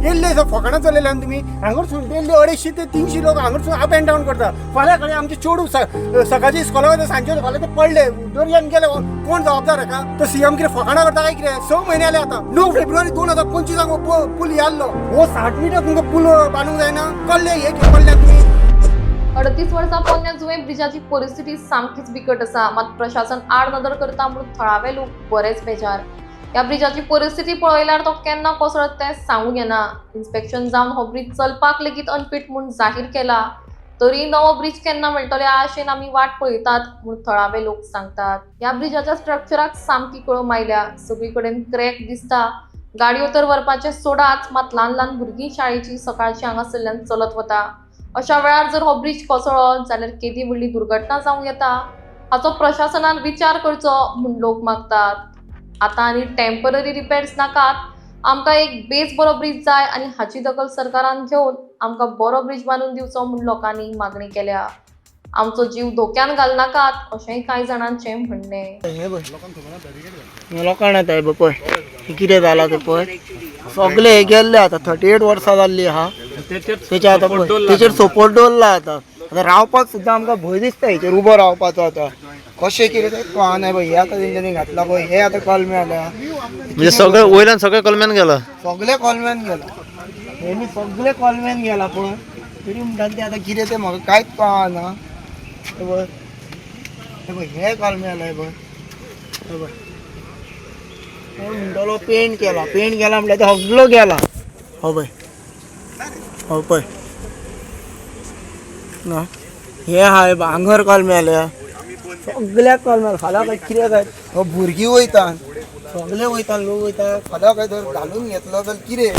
येल्ले फकाणां चलयले आनी तुमी हांगरसून डेली 250 ते 300 लोक हांगरसून अप एंड डावन करता. फाल्यां कडेन आमचे चेडूं सकाळची इस्कॉला वयता सांजचे फाल्यां ते पडले दर्यान गेले कोण जबाबदार हाका? तो सीएम कितें फकाणां करता काय कितें? 6 म्हयने जाले आतां. 9 फेब्रुवारी 2025 पूल याल्लो हो 60 मिटर तुमकां पूल बांदूंक जायना. कळ्ळे हे घेवन पडल्या तुमी. 38 वर्सां पोरण्या जुंवे ब्रिजाची परिस्थिती सामकीच बिकट आसा. मात प्रशासन आड नदर करता म्हणून थळावे लोक बरेच बेजार. ह्या ब्रिजाची परिस्थिती पळयल्यार तो केन्ना कोसळत तें सांगूंक येना. इन्स्पेक्शन जावन हो ब्रिज चलपाक लेगीत अनफीट म्हूण जाहीर केला. तरी नवो ब्रिज केन्ना मेळटलो ह्या आशेन आमी वाट पळयतात म्हूण थळावे लोक सांगतात. ह्या ब्रिजाच्या स्ट्रक्चराक सामकी कळम आयल्या. सगळी कडेन क्रॅक दिसता. गाडयो तर व्हरपाचे सोडाच, मात ल्हान ल्हान भुरगीं शाळेची सकाळची हांगासरल्यान चलत वता. अशा वेळार जर हो ब्रिज कोसळ्ळो जाल्यार केदी व्हडली दुर्घटना जावंक येता. हाचो प्रशासनान विचार करचो म्हूण लोक मागतात. आतां आनी टेम्पररी रिपेर्स नाकात. आमकां एक बेस बरो ब्रिज जाय आनी हाची दखल सरकारान घेवन आमकां बरो ब्रिज बांदून दिवचो म्हूण लोकांनी मागणी केल्या. आमचो जीव धोक्यान घालनाकात अशेंय कांय जाणांचें म्हणणें. लोकांना येता पळय कितें जालां तें पळय. सगळे हे गेल्ले आतां 38 वर्सां जाल्ली आहा. तेच्या आतां पळय तेचेर सपोर्ट दवरला आतां. आतां रावपाक सुद्दां आमकां भंय दिसता हेचेर उबो रावपाचो. आतां कशें कितें तें कळना पळय. हे आतां तेंच्यांनी घातला पळय हे आतां कलमे आल्या म्हणजे सगळे वयल्यान सगळे कलम्यान गेला. सगळे कलम्यान गेला. हेमी सगळे कलम्यान गेला पळय. तरी म्हणटात ते आतां कितें तें म्हाका कांयच कळना. हे पळय हे पळय हे कलमे आलाय पळय. हे पळय कोण म्हणटलो पेंट केला म्हटल्यार तो सगळो गेला. हो पळय हो पळय ना हे हाय भांगर कलमे आल्या सगळ्याक कलमे. फाल्यां काय कितें काय हो भुरगीं वयता सगळे वयता लोक वयता. फाल्यां काय जर घालून घेतलो जाल्यार कितें?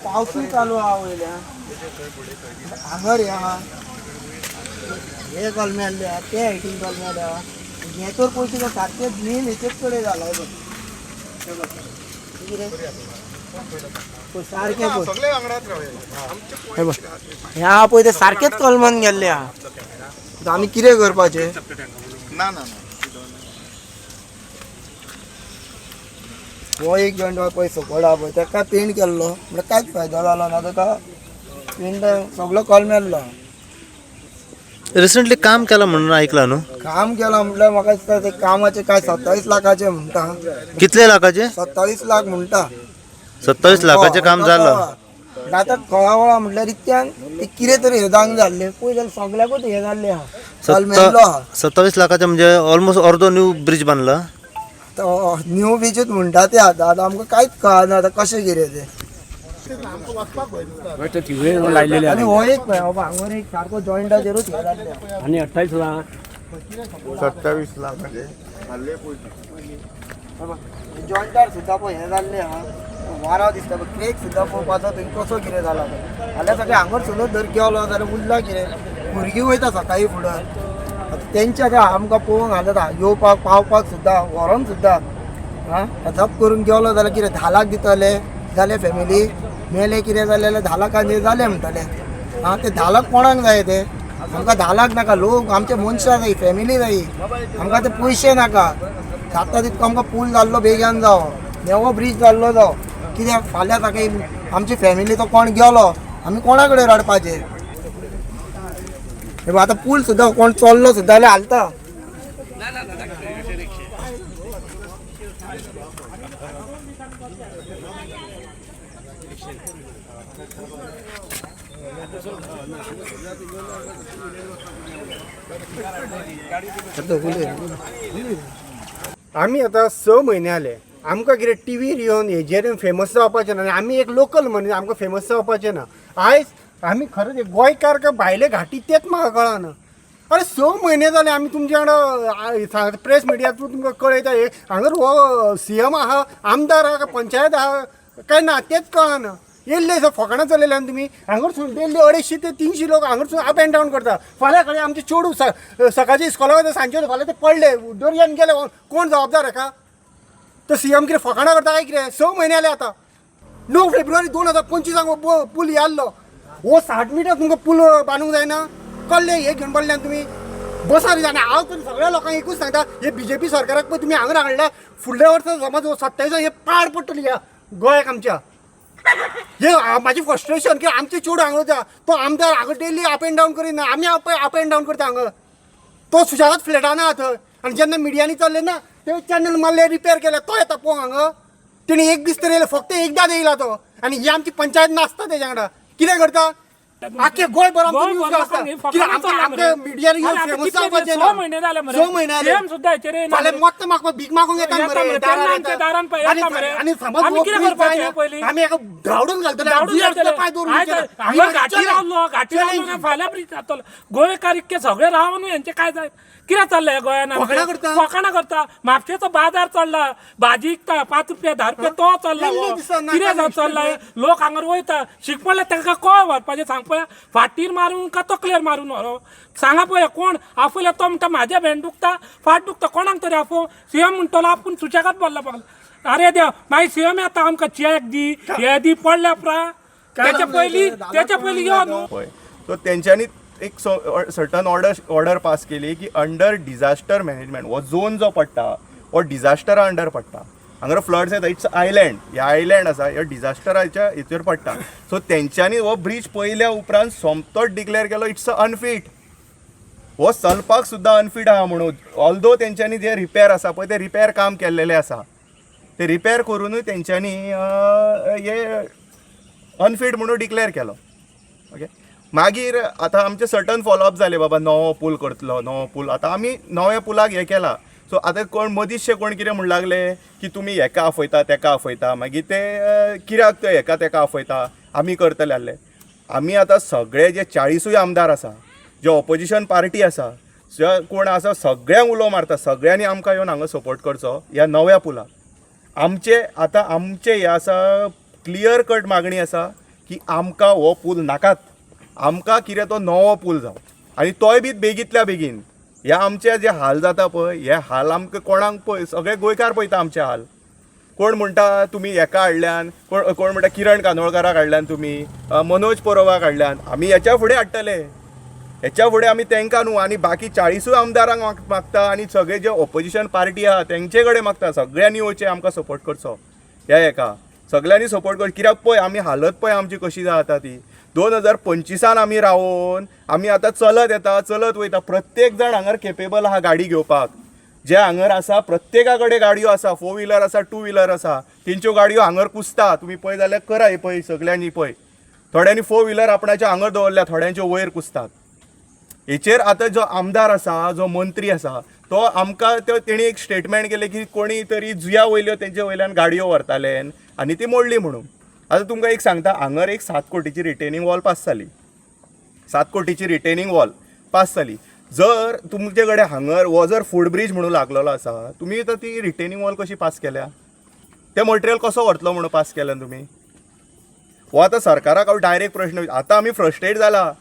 पावसूय चालू आहा वयल्या भांगर हे आहा. हे कलमे आसले आहा ते हायटीन कलमे आले आहा. हेचोर पयशे तो सारके मेन हेचेच कडेन जाला सारके ह्या पळय ते सारकेच कलमान गेल्ले आहा. आमी कितें करपाचें? हो एक गंडो पयसो पडा पळय ताका पेंट केल्लो म्हळ्यार कांयच फायदो जालो ना. ताका पेंट सगळो कलमेल्लो. रिसेंटली काम केला म्हणून ऐकला न्हू. काम केला म्हटल्यार म्हाका दिसता ते कामाचे काय 27 लाखाचे म्हणटा. कितले लाखाचे? 27 लाख म्हणटा. 27 लाखाचे काम झालं. आतां कळावळा म्हटल्यार इतक्यान ते कितें तरी हे जावंक जाल्ले पळय सगळ्याकूच हे जाल्ले आहा. कलमेल्लो आहा. 27 लाखाचे म्हणजे ऑलमोस्ट अर्धो न्यू ब्रिज बांधला. न्यू बीचूच म्हणटा ते आतां आमकां कांयच कळना आतां कशें कितें ते. आणि हो एक पळय हो भांगर एक सारको जॉयंटाचेरूच हे जाल्ले आहा. आणि 28 लाख 27 लाख जॉयंटार सुद्दां पळय हे जाल्ले आहा. वारो दिसता पळय क्रेक सुद्दां पळोवपाचो थंय कसो कितें जाला पळय. फाल्यां सगळें हांगर सुद्दां जर गेलो जाल्यार उरला कितें? भुरगीं वयता सकाळी फुडें. आतां तेंचे आतां आमकां पळोवंक घालता येवपाक पावपाक सुद्दां व्हरोन सुद्दां आं झप करून गेलो जाल्यार कितें 10 लाख दितले जाले फॅमिली. मेले कितें जालें जाल्यार 10 लाखांनी जालें म्हणटले. आं ते 10 लाख कोणाक जाय ते? आमकां 10 लाख नाका. लोक आमचे मनशां जाय फॅमिली जाय. आमकां ते पयशे नाका. जाता तितको आमकां पूल जाल्लो बेगीन जावो. नेवो ब्रीज जाल्लो जावो. कित्याक फाल्यां ताका आमची फॅमिली तो कोण गेलो आमी कोणा कडेन रडपाचें? हे आतां पूल सुद्दां कोण चल्लो सुद्दां जाल्यार हालता. आमी आतां 6 म्हयने जाले. आमकां कितें टीव्हीर येवन हेजेर फेमस जावपाचें ना. आनी आमी एक लोकल मनीस आमकां फेमस जावपाचें ना. आयज आमी खरेंच एक गोंयकार काय भायले घाटी तेच म्हाका कळना. अरे 6 म्हयने जाले आमी तुमच्या वांगडा प्रेस मिडिया थ्रू तुमकां कळयता. हांगर हो सीएम आहा आमदार आहा पंचायत आहा काय ना तेच कळना. येल्ले फकाणां चलयले आनी तुमी हांगरसून डेली 250 ते 300 लोक हांगरसून अप एंड डावन करता. फाल्यां कडेन आमचे चेडूं सकाळची इस्कॉला वयता सांजचे फाल्यां ते पडले दर्यान गेले कोण जबाबदार हाका? तो सीएम कितें फकाणां करता काय कितें? 6 म्हयने जाले आतां. 9 फेब्रुवारी 2025 पूल याल्लो हो 60 मिटर तुमकां पूल बांदूंक जायना. कळ्ळे हे घेवन पडल्यान तुमी. बसार जाणा हांव तरी सगळ्या लोकांक एकूच सांगता हे बीजेपी सरकाराक पळय तुमी हांगा हाडल्या फुडल्या वर्सा समज 27 हे पाड पडटली ह्या गोंयाक आमच्या. माझी फ्रस्ट्रेशन की आमचे चेडूं हांगा तो आमदार हांगा डेली अप एंड डावन करिना आमी अप एंड डावन करता हांगा तो सुशेगाद फ्लॅटान आहा थंय आनी जेन्ना मिडियांनी चल्ले ना ते चॅनल मारले रिपेर केले तो येता पळोवंक हांगा तेणी एक दीस तरी येयला फक्त एकदां येयला तो आनी ही आमची पंचायत नासता तेच्या वांगडा कितें करता आख्खे गोंयभर आमचो न्यूज आसता कित्याक आमकां मिडियार येवन फेमस जावपाचें ना 6 महिने जाले मरे 6 महिने जाले सीएम सुद्धा हेचेर येयना फाल्यां मत्त म्हाका भीक मागूंक येता मरे तेन्ना आमच्या दारान पळय येता मरे आनी समज आमी कितें करपाचें हे पयलीं आमी एका धांवडून घालतले धांवडून दुयेंत पांय घालतले दवरून हांगा घाटी रावलो ना फाल्यां ब्रिज जातलो गोंयकार इतके सगळे रावन हेंचे काय जाय कितें चल्लें ह्या गोंयान फकाणां करता म्हापशेचो बाजार चडला भाजी विकता 5 रुपया 10 रुपया तो चल्ला कितें जावन चल्ला लोक हांगर वयता शिकपले तांकां कळ व्हरपाचें सांग पळय फाटीर मारून का तकलेर मारून व्हरो सांगा पळय कोण आफयले तो म्हणटा म्हाज्या भेंड दुखता फाट दुखता कोणाक तरी आफो सीएम म्हणटलो आपूण सुशेगाद बोल्ला पावला अरे देव मागीर सीएम येता आमकां चॅक दी हे दी पडल्या उपरा त्याच्या पयलीं यो न्हू पळय सो तेंच्यांनी एक सर्टन ऑर्डर पास केली की अंडर डिझास्टर मॅनेजमेंट हो झोन जो पडटा हो डिझास्टरा अंडर पडटा हांगा फ्लड्स येता इट्स आयलँड हे आयलँड आसा हे डिझास्टराच्या हेचेर पडटा सो तेंच्यांनी हो ब्रीज पयल्या उपरांत सोमतोच डिक्लेअर केलो इट्स अनफीट हो चलपाक सुद्दां अनफीट आहा म्हणून ऑल्दो तेंच्यांनी जे रिपेर आसा पळय ते रिपेर काम केल्लेले आसा ते रिपेर करूनय तेंच्यांनी हे अनफीट म्हणून डिक्लेअर केलो ओके मागीर आतां आमचे सर्टन फॉलोअप जाले बाबा नवो पूल करतलो नवो पूल आतां आमी नव्या पुलाक हें केला सो आतां कोण मदींचशे कोण कितें म्हण लागले की तुमी हेका आफयता तेका आफयता मागीर ते कित्याक ते हेका तेका आफयता आमी करतले आहले आमी आतां सगळे जे 40 आमदार आसा जे ऑपोजिशन पार्टी आसा जे कोण आसा सगळ्यांक उलो मारता सगळ्यांनी आमकां येवन हांगा सपोर्ट करचो ह्या नव्या पुलाक आमचे हे आसा क्लियर कट मागणी आसा की आमकां हो पूल नाकात आमकां कितें तो नवो पूल जावं आनी तोय बी बेगींतल्या बेगीन हे आमचे जे हाल जाता पळय हे हाल आमकां कोणाक पळय सगळे गोंयकार पळयता आमचे हाल कोण म्हणटा तुमी हेका हाडल्यान कोण म्हणटा किरण कांदोळकाराक हाडल्यान तुमी मनोज परोवाक हाडल्यान आमी हेच्या फुडें हाडटले हेच्या फुडें आमी तांकां न्हू आनी बाकी 40 आमदारांक मागता आनी सगळे जे ऑपोजिशन पार्टी आहा तेंचे कडेन मागता सगळ्यांनी येवचे आमकां सपोर्ट करचो ह्या हेका सगळ्यांनी सपोर्ट कर कित्याक पळय आमी हालत पळय आमची कशी जाता ती 2025 आमी रावून आमी आतां चलत येता चलत वयता प्रत्येक जाण हांगर केपेबल आहा गाडी घेवपाक जे हांगर आसा प्रत्येका कडेन गाडयो आसा 4 व्हिलर आसा 2 व्हिलर आसा तेंच्यो गाडयो हांगर कुसता तुमी पळय जाल्यार करा हे पळय सगळ्यांनी पळय थोड्यांनी 4 व्हिलर आपणाच्या हांगर दवरल्या थोड्यांच्यो वयर कुसतात हेचेर आतां जो आमदार आसा जो मंत्री आसा तो आमकां तेणी एक स्टेटमेंट केलें की कोणी तरी जुया वयल्यो तेंचे वयल्यान गाडयो व्हरताले आनी ती मोडली म्हणून आतां तुमकां एक सांगता हांगर एक 7 कोटीची रिटेनिंग वॉल पास जाली 7 कोटीची रिटेनिंग वॉल पास जाली जर तुमचे कडेन हांगर हो जर फूड ब्रीज म्हणून लागलेलो आसा तुमी आतां ती रिटेनिंग वॉल कशी पास केल्या ते मटेरियल कसो व्हरतलो म्हणून पास केल्यान तुमी हो आतां सरकाराक हांव डायरेक्ट प्रश्न आतां आमी फ्रस्ट्रेट जाला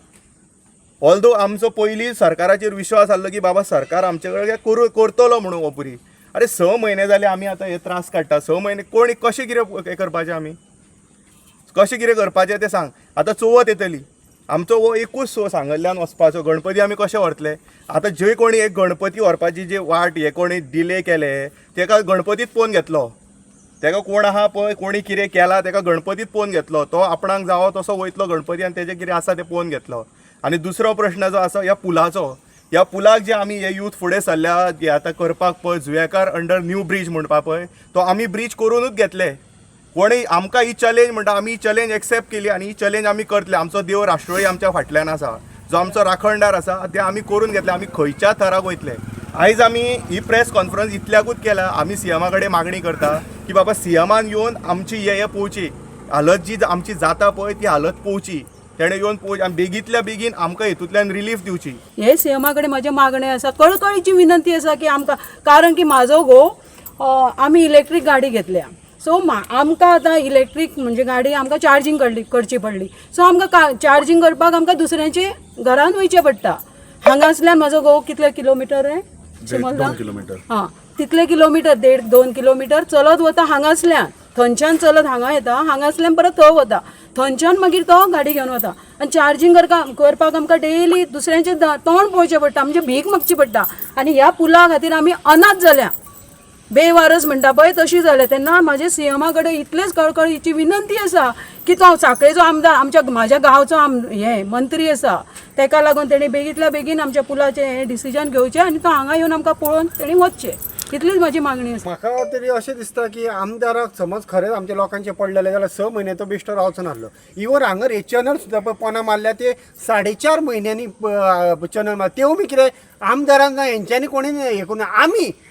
ऑल्दो आमचो पयलीं सरकाराचेर विश्वास आसलो की बाबा सरकार आमचे कडेन करतलो म्हणून हो पुरी अरे 6 म्हयने जाले आमी आतां हे त्रास काडटा 6 म्हयने कोण कशें कितें करपाचें आमी कशें कितें करपाचें तें सांग आतां चवथ येतली आमचो हो एकूच सो सांगल्ल्यान वचपाचो गणपती आमी कशें व्हरतले आतां जे कोणी एक गणपती व्हरपाची जी वाट हे कोणी डिले केले तेका गणपतीत पोवन घेतलो तेका कोण आहा पळय कोणी कितें केला तेका गणपतीत पोवन घेतलो तो आपणाक जावो तसो वयतलो गणपती आनी तेजें कितें आसा तें पोवन घेतलो आनी दुसरो प्रश्न जो आसा ह्या पुलाक जे आमी हे यूथ फुडें सरल्या हे आतां करपाक पळय जुवेकार अंडर न्यू ब्रीज म्हणपा पळय तो आमी ब्रीज करूनच घेतले कोणी आमकां ही चॅलेंज म्हणटा आमी ही चॅलेंज एक्सेप्ट केली आनी ही चॅलेंज आमी करतले आमचो देव राष्ट्रोळी आमच्या फाटल्यान आसा जो आमचो राखणदार आसा ते आमी करून घेतले आमी खंयच्या थराक वयतले आयज आमी ही प्रेस कॉन्फरन्स इतल्याकूच केला आमी सीएमा कडेन मागणी करता की बाबा सीएमान येवन आमची हे पोवची हालत जी आमची जाता पळय ती हालत पोवची तेणें येवन पोवची आनी बेगींतल्या बेगीन आमकां हेतूंतल्यान रिलीफ दिवची हे सीएमा कडेन म्हाजे मागणें आसा कळकळीची विनंती आसा की आमकां कारण की म्हाजो घोव आमी इलेक्ट्रीक गाडी घेतल्या सो आमकां आतां इलेक्ट्रीक म्हणजे गाडी आमकां चार्जींग करची पडली सो आमकां चार्जींग करपाक आमकां दुसऱ्यांचे घरान वयचें पडटा हांगासल्यान म्हाजो घोव कितले किलोमिटर रे 2 किलोमिटर हां तितले किलोमिटर 1.5-2 किलोमिटर चलत वता हांगासल्यान थंयच्यान चलत हांगा येता हांगासल्यान परत थंय वता थंयच्यान मागीर तो गाडी घेवन वता आनी चार्जींग करपाक आमकां डेली दुसऱ्यांचें तोंड पळोवचें पडटा म्हणजे भीक मागची पडटा आनी ह्या पुला खातीर आमी अनाथ जाल्या बेवारस म्हणटा पळय तशी जाल्या. तेन्ना म्हाजे सीएमा कडेन इतलेच कळकळीची विनंती आसा की तो सांखळेचो आमदार आमच्या म्हाज्या गांवचो हे मंत्री आसा, तेका लागून तेणी बेगींतल्या बेगीन आमच्या पुलाचें हें डिसिजन घेवचें आनी तो हांगा येवन आमकां पळोवन तेणी वचचें. इतलीच म्हाजी मागणी आसा. म्हाका तरी अशें दिसता की आमदाराक समज खरेंच आमच्या लोकांचे पडलेले जाल्यार 6 म्हयने तो बेश्टो रावचो नासलो. इवन हांगर हे चॅनल सुद्दां पळय पोना मारल्या ते 4.5 म्हयन्यांनी चॅनल मार तेवूय बी कितें आमदारान ना हेंच्यांनी कोणी हे करून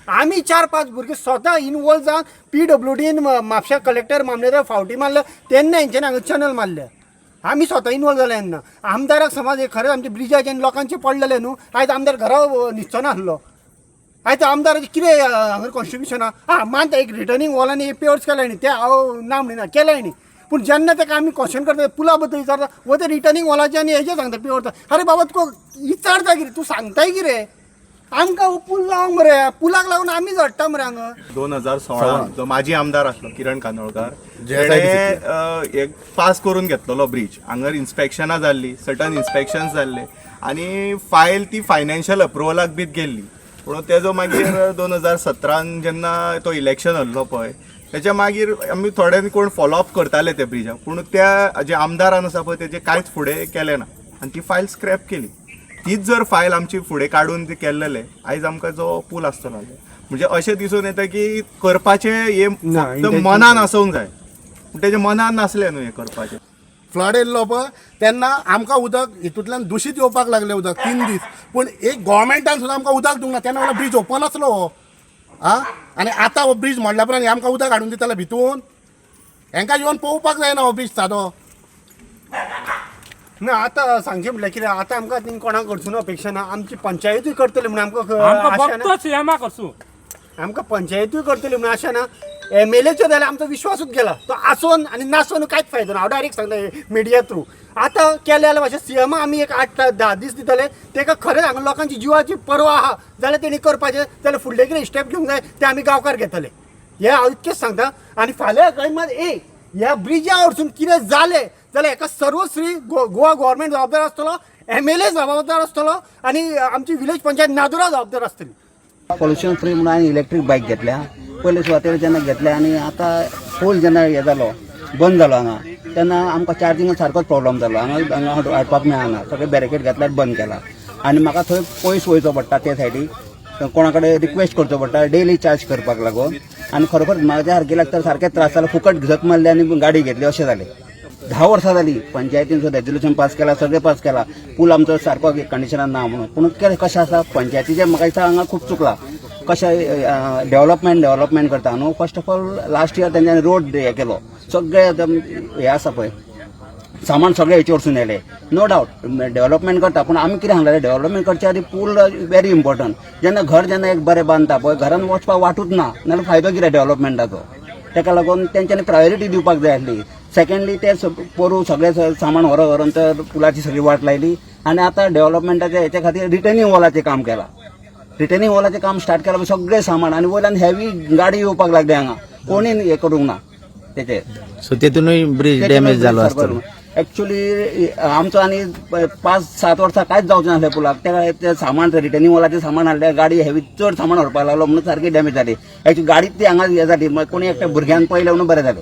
आमी 4-5 भुरगे स्वता इनवॉल्व जावन PWDन म्हापशा कलेक्टर मामलेदार फावटी मारले तेन्ना हेंच्यांनी हांगा चॅनल मारल्या. आमी स्वता इनवॉल्व जाले तेन्ना. आमदाराक समज हे खरेंच आमच्या ब्रिजाचे लोकांचे पडलेले न्हू, आयज आमदार घरा न्हिदचो नासलो. आयज आमदाराचें कितें हांगा कॉन्स्टिट्यूशन मानता एक रिटर्निंग वॉलांनी पेवर्स केलाय न्ही ते हांव ना म्हणिना केलाय न्ही, पूण जेन्ना ताका आमी क्वेश्चन करता पुला बद्दल विचारता वो ते रिटर्निंग वॉलाचे आनी हेजे सांगता पेवर्स. अरे बाबा तुका विचारता कितें, तूं सांगताय कितें, आमकां हो पूल लावंक मरे, पुलाक लागून आमी झडटा मरे हांगा. 2016 जो माजी आमदार आसलो किरण कांदोळकर जेणे एक पास करून घेतलेलो ब्रिज. हांगर इन्स्पेक्शनां जाल्ली, सर्टन इन्स्पेक्शन्स जाल्ले आनी फायल ती फायनान्शियल अप्रुवलाक बीत गेल्ली. पूण तेजो मागीर 2017 जेन्ना तो इलेक्शन आसलो पळय तेच्या मागीर आमी थोडे कोण फॉलोअप करताले त्या ब्रिजाक, पूण त्या जे आमदारान आसा पळय तेजे कांयच फुडें केलें ना आनी ती फायल स्क्रॅप केली. तीच जर फायल आमची फुडें काडून ते केल्लेले आयज आमकां जो पूल आसतलो म्हणजे अशें दिसून येता की करपाचें हे फक्त मनान आसूंक जाय, पूण तेजे मनान नासलें न्हू हें करपाचें. फ्लड येयल्लो पळय तेन्ना आमकां उदक हितूंतल्यान दूशीत येवपाक लागलें उदक 3 दीस, पूण एक गोवोरमेंटान सुद्दां आमकां उदक दिवंक ना. तेन्ना म्हणल्यार ब्रिज ओपन आसलो हो आनी आतां हो ब्रिज मोडल्या उपरांत आमकां उदक हाडून दिताले भितून. हांकां येवन पळोवपाक जायना हो ब्रिज सादो. ना आतां सांगचें म्हटल्यार कितें आतां आमकां तीं कोणाक करचून अपेक्षा ना, आमची पंचायतूय करतली म्हणून आमकां आमकां आशा ना. फक्त सीएमा करचो. आमकां पंचायतूय करतली म्हणून आशा ना. MLAचो जाल्यार आमचो विश्वासूच गेला. तो आसून आनी नासून कांयच फायदो ना. हांव डायरेक्ट सांगता मिडिया थ्रू. आतां केले जाल्यार मातशें सीएमा आमी एक 8-10 दीस दितले, ताका खरेंच हांगा लोकांची जिवाची पर्वा आहा जाल्यार तेणी करपाचें, जाल्यार फुडले कितें स्टेप घेवंक जाय ते आमी गांवकार घेतले. हे हांव इतकेंच सांगता. आनी फाल्यां खंय मात ह्या ब्रिजा वरसून कितें जालें जाल्यार हाका सर्वश्री गोवा गव्हर्मेंट जबाबदार आसतलो, MLA जबाबदार आसतलो आनी आमची विलेज पंचायत नादुरा जबाबदार आसतली. पॉल्युशन फ्री म्हणून हांवें इलेक्ट्रीक बायक घेतल्या. पयले सुवातेर जेन्ना घेतल्या आनी आतां पोल जेन्ना हे जालो बंद जालो हांगा तेन्ना आमकां चार्जिंगा सारकोच प्रॉब्लम जालो. हांगा हाडपाक मेळना, सगळे बॅरिकेड घातल्यार बंद केला आनी म्हाका थंय पयस वयचो पडटा ते सायडीक, कोणा कडेन रिक्वेस्ट करचो पडटा डेली चार्ज करपाक लागून. आनी खरोखर म्हाज्या सारकेल्याक तर सारकें त्रास जाला. फुकट झक मारले आनी गाडी घेतली अशें जालें. 10 वर्सां जालीं पंचायतीन सुद्दां रेजोल्युशन पास केला, सगळें पास केला, पूल आमचो सारको कंडिशनान ना म्हणून. पूण कशें आसा पंचायतीचें म्हाका दिसता हांगा खूब चुकला. कशें डेव्हलपमेंट करता न्हू. First of all last year तेंच्यांनी रोड हे केलो, सगळे हे आसा पळय सामान सगळे हेचे वरसून येयले. नो डावट डेव्हलपमेंट करता, पूण आमी कितें सांगलें डेव्हलपमेंट करचे आदी पूल व्हेरी इम्पॉर्टंट. जेन्ना घर जेन्ना एक बरें बांदता पळय घरान वचपाक वाटूच ना नाल्यार फायदो कितें डेव्हलपमेंटाचो. ताका लागून तेंच्यांनी प्रायोरिटी दिवपाक जाय आसली. सेकंडली ते पोरू सगळे सामान व्हरून तर पुलाची सगळी वाट लायली आनी आतां डेव्हलपमेंटाच्या हेच्या खातीर रिटर्निंग वॉलाचें काम केलां. रिटर्निंग वॉलाचें काम स्टार्ट केलां सगळें सामान आनी वयल्यान हेवी गाडी येवपाक लागली हांगा, कोणी हे करूंक ना तेचेर. सो तेतूनय ब्रिज डॅमेज जालो आसतलो. एक्चुअली आमचो आनी 5-7 वर्सां कांयच जावचें नासलें पुलाक. ते सामान रिटर्निंग वॉलाचें सामान हाडलें, गाडी हेवी चड सामान व्हरपाक लागलो म्हणून सारकी डॅमेज जाली. एक्चुअली गाडी ती हांगा हे जाली, कोणी एकट्या भुरग्यान पयलें म्हणून बरें जालें.